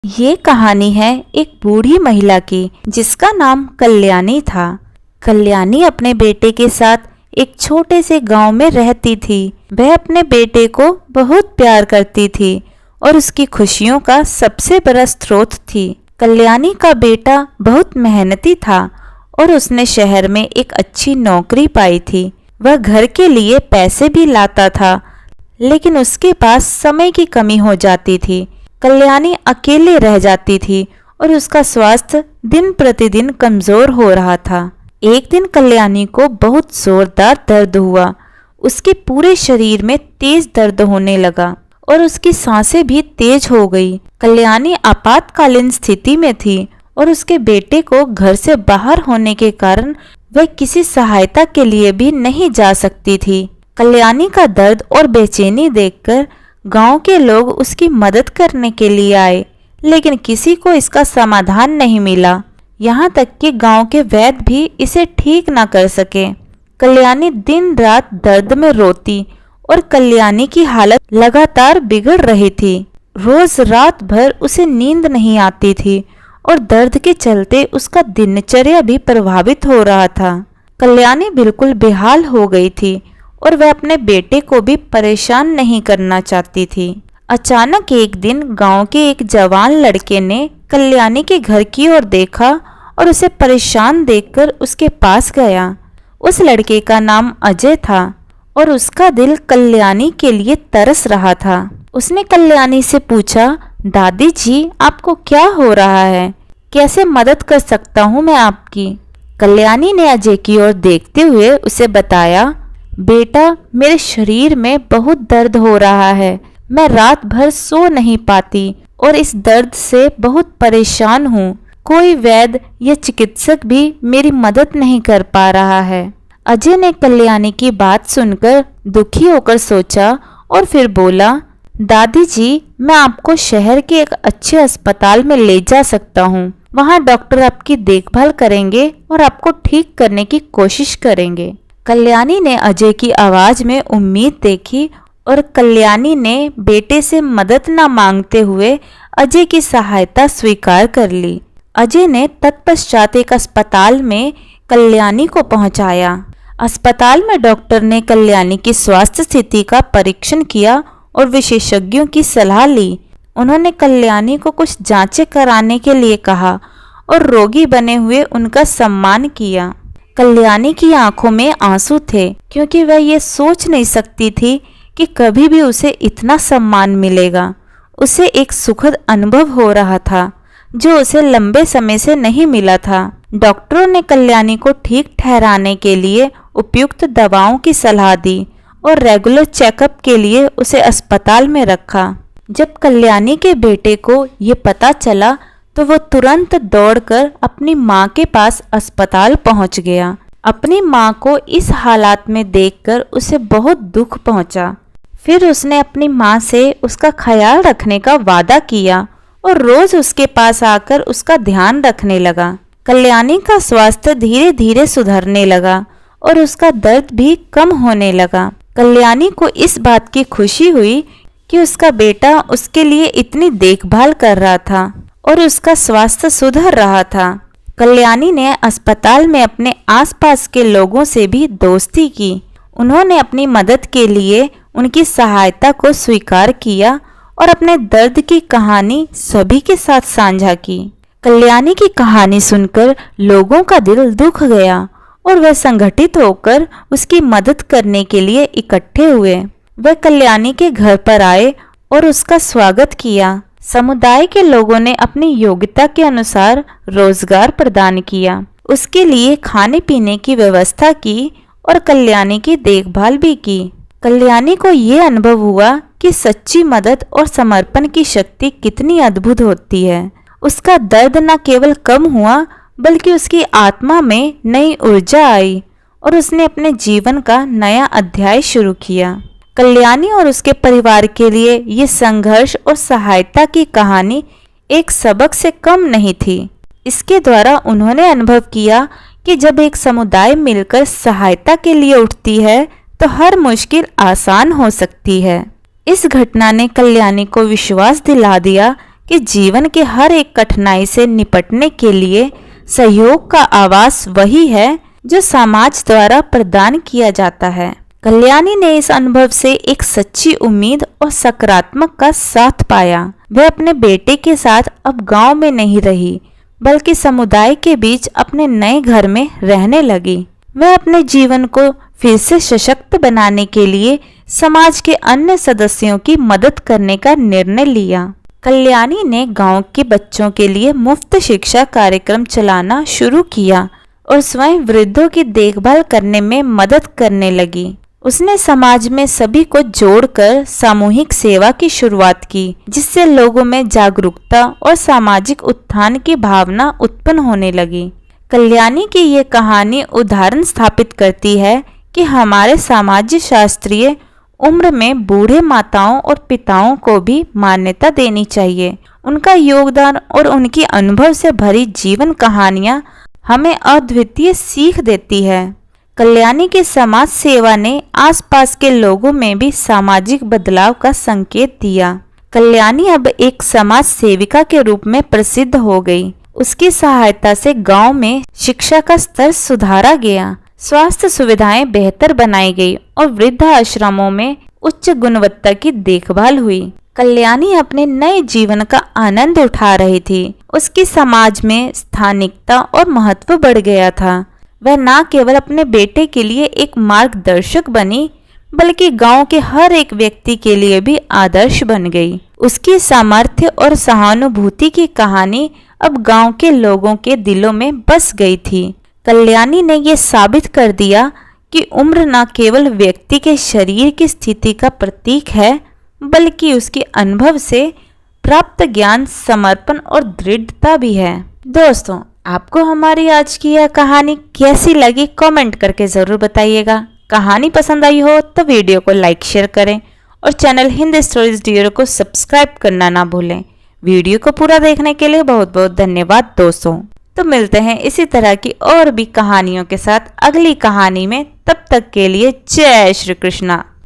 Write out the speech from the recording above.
ये कहानी है एक बूढ़ी महिला की जिसका नाम कल्याणी था। कल्याणी अपने बेटे के साथ एक छोटे से गांव में रहती थी। वह अपने बेटे को बहुत प्यार करती थी और उसकी खुशियों का सबसे बड़ा स्रोत थी। कल्याणी का बेटा बहुत मेहनती था और उसने शहर में एक अच्छी नौकरी पाई थी। वह घर के लिए पैसे भी लाता था, लेकिन उसके पास समय की कमी हो जाती थी। कल्याणी अकेले रह जाती थी और उसका स्वास्थ्य दिन प्रतिदिन कमजोर हो रहा था। एक दिन कल्याणी को बहुत जोरदार दर्द हुआ। उसके पूरे शरीर में तेज दर्द होने लगा और उसकी सांसें भी तेज हो गई। कल्याणी आपातकालीन स्थिति में थी और उसके बेटे को घर से बाहर होने के कारण वह किसी सहायता के लिए भी नहीं जा सकती थी। कल्याणी का दर्द और बेचैनी देखकर गांव के लोग उसकी मदद करने के लिए आए, लेकिन किसी को इसका समाधान नहीं मिला। यहाँ तक कि गांव के वैद्य भी इसे ठीक ना कर सके। कल्याणी दिन रात दर्द में रोती और कल्याणी की हालत लगातार बिगड़ रही थी। रोज रात भर उसे नींद नहीं आती थी और दर्द के चलते उसका दिनचर्या भी प्रभावित हो रहा था। कल्याणी बिल्कुल बेहाल हो गई थी और वह अपने बेटे को भी परेशान नहीं करना चाहती थी। अचानक एक दिन गांव के एक जवान लड़के ने कल्याणी के घर की ओर देखा और उसे परेशान देखकर उसके पास गया। उस लड़के का नाम अजय था और उसका दिल कल्याणी के लिए तरस रहा था। उसने कल्याणी से पूछा, दादी जी, आपको क्या हो रहा है? कैसे मदद कर सकता हूँ मैं आपकी? कल्याणी ने अजय की ओर देखते हुए उसे बताया, बेटा, मेरे शरीर में बहुत दर्द हो रहा है। मैं रात भर सो नहीं पाती और इस दर्द से बहुत परेशान हूँ। कोई वैद्य या चिकित्सक भी मेरी मदद नहीं कर पा रहा है। अजय ने कल्याणी की बात सुनकर दुखी होकर सोचा और फिर बोला, दादी जी, मैं आपको शहर के एक अच्छे अस्पताल में ले जा सकता हूँ। वहाँ डॉक्टर आपकी देखभाल करेंगे और आपको ठीक करने की कोशिश करेंगे। कल्याणी ने अजय की आवाज में उम्मीद देखी और कल्याणी ने बेटे से मदद न मांगते हुए अजय की सहायता स्वीकार कर ली। अजय ने तत्पश्चात एक अस्पताल में कल्याणी को पहुंचाया। अस्पताल में डॉक्टर ने कल्याणी की स्वास्थ्य स्थिति का परीक्षण किया और विशेषज्ञों की सलाह ली। उन्होंने कल्याणी को कुछ जांचें कराने के लिए कहा और रोगी बने हुए उनका सम्मान किया। कल्याणी की आंखों में आंसू थे, क्योंकि वह ये सोच नहीं सकती थी कि कभी भी उसे इतना सम्मान मिलेगा। उसे एक सुखद अनुभव हो रहा था जो उसे लंबे समय से नहीं मिला था। डॉक्टरों ने कल्याणी को ठीक ठहराने के लिए उपयुक्त दवाओं की सलाह दी और रेगुलर चेकअप के लिए उसे अस्पताल में रखा। जब कल्याणी के बेटे को ये पता चला तो वो तुरंत दौड़कर अपनी माँ के पास अस्पताल पहुँच गया। अपनी माँ को इस हालात में देखकर उसे बहुत दुख पहुँचा। फिर उसने अपनी माँ से उसका ख्याल रखने का वादा किया और रोज उसके पास आकर उसका ध्यान रखने लगा। कल्याणी का स्वास्थ्य धीरे धीरे सुधरने लगा और उसका दर्द भी कम होने लगा। कल्याणी को इस बात की खुशी हुई कि उसका बेटा उसके लिए इतनी देखभाल कर रहा था और उसका स्वास्थ्य सुधर रहा था। कल्याणी ने अस्पताल में अपने आसपास के लोगों से भी दोस्ती की। उन्होंने अपनी मदद के लिए उनकी सहायता को स्वीकार किया और अपने दर्द की कहानी सभी के साथ साझा की। कल्याणी की कहानी सुनकर लोगों का दिल दुख गया और वह संगठित होकर उसकी मदद करने के लिए इकट्ठे हुए। वह कल्याणी के घर पर आए और उसका स्वागत किया। समुदाय के लोगों ने अपनी योग्यता के अनुसार रोजगार प्रदान किया, उसके लिए खाने पीने की व्यवस्था की और कल्याणी की देखभाल भी की। कल्याणी को ये अनुभव हुआ कि सच्ची मदद और समर्पण की शक्ति कितनी अद्भुत होती है। उसका दर्द न केवल कम हुआ, बल्कि उसकी आत्मा में नई ऊर्जा आई और उसने अपने जीवन का नया अध्याय शुरू किया। कल्याणी और उसके परिवार के लिए ये संघर्ष और सहायता की कहानी एक सबक से कम नहीं थी। इसके द्वारा उन्होंने अनुभव किया कि जब एक समुदाय मिलकर सहायता के लिए उठती है तो हर मुश्किल आसान हो सकती है। इस घटना ने कल्याणी को विश्वास दिला दिया कि जीवन के हर एक कठिनाई से निपटने के लिए सहयोग का आवास वही है जो समाज द्वारा प्रदान किया जाता है। कल्याणी ने इस अनुभव से एक सच्ची उम्मीद और सकारात्मक का साथ पाया। वह अपने बेटे के साथ अब गांव में नहीं रही, बल्कि समुदाय के बीच अपने नए घर में रहने लगी। वह अपने जीवन को फिर से सशक्त बनाने के लिए समाज के अन्य सदस्यों की मदद करने का निर्णय लिया। कल्याणी ने गांव के बच्चों के लिए मुफ्त शिक्षा कार्यक्रम चलाना शुरू किया और स्वयं वृद्धों की देखभाल करने में मदद करने लगी। उसने समाज में सभी को जोड़कर सामूहिक सेवा की शुरुआत की, जिससे लोगों में जागरूकता और सामाजिक उत्थान की भावना उत्पन्न होने लगी। कल्याणी की ये कहानी उदाहरण स्थापित करती है कि हमारे समाज शास्त्रीय उम्र में बूढ़े माताओं और पिताओं को भी मान्यता देनी चाहिए। उनका योगदान और उनकी अनुभव से भरी जीवन कहानियां हमें अद्वितीय सीख देती है। कल्याणी की समाज सेवा ने आसपास के लोगों में भी सामाजिक बदलाव का संकेत दिया। कल्याणी अब एक समाज सेविका के रूप में प्रसिद्ध हो गई। उसकी सहायता से गांव में शिक्षा का स्तर सुधारा गया, स्वास्थ्य सुविधाएं बेहतर बनाई गई और वृद्ध आश्रमों में उच्च गुणवत्ता की देखभाल हुई। कल्याणी अपने नए जीवन का आनंद उठा रही थी। उसकी समाज में स्थानिकता और महत्व बढ़ गया था। वह न केवल अपने बेटे के लिए एक मार्गदर्शक बनी, बल्कि गांव के हर एक व्यक्ति के लिए भी आदर्श बन गई। उसकी सामर्थ्य और सहानुभूति की कहानी अब गांव के लोगों के दिलों में बस गई थी। कल्याणी ने यह साबित कर दिया कि उम्र न केवल व्यक्ति के शरीर की स्थिति का प्रतीक है, बल्कि उसके अनुभव से प्राप्त ज्ञान, समर्पण और दृढ़ता भी है। दोस्तों, आपको हमारी आज की यह कहानी कैसी लगी कमेंट करके ज़रूर बताइएगा। कहानी पसंद आई हो तो वीडियो को लाइक शेयर करें और चैनल हिंद स्टोरीज डियर को सब्सक्राइब करना ना भूलें। वीडियो को पूरा देखने के लिए बहुत बहुत धन्यवाद दोस्तों। तो मिलते हैं इसी तरह की और भी कहानियों के साथ अगली कहानी में। तब तक के लिए जय श्री कृष्णा।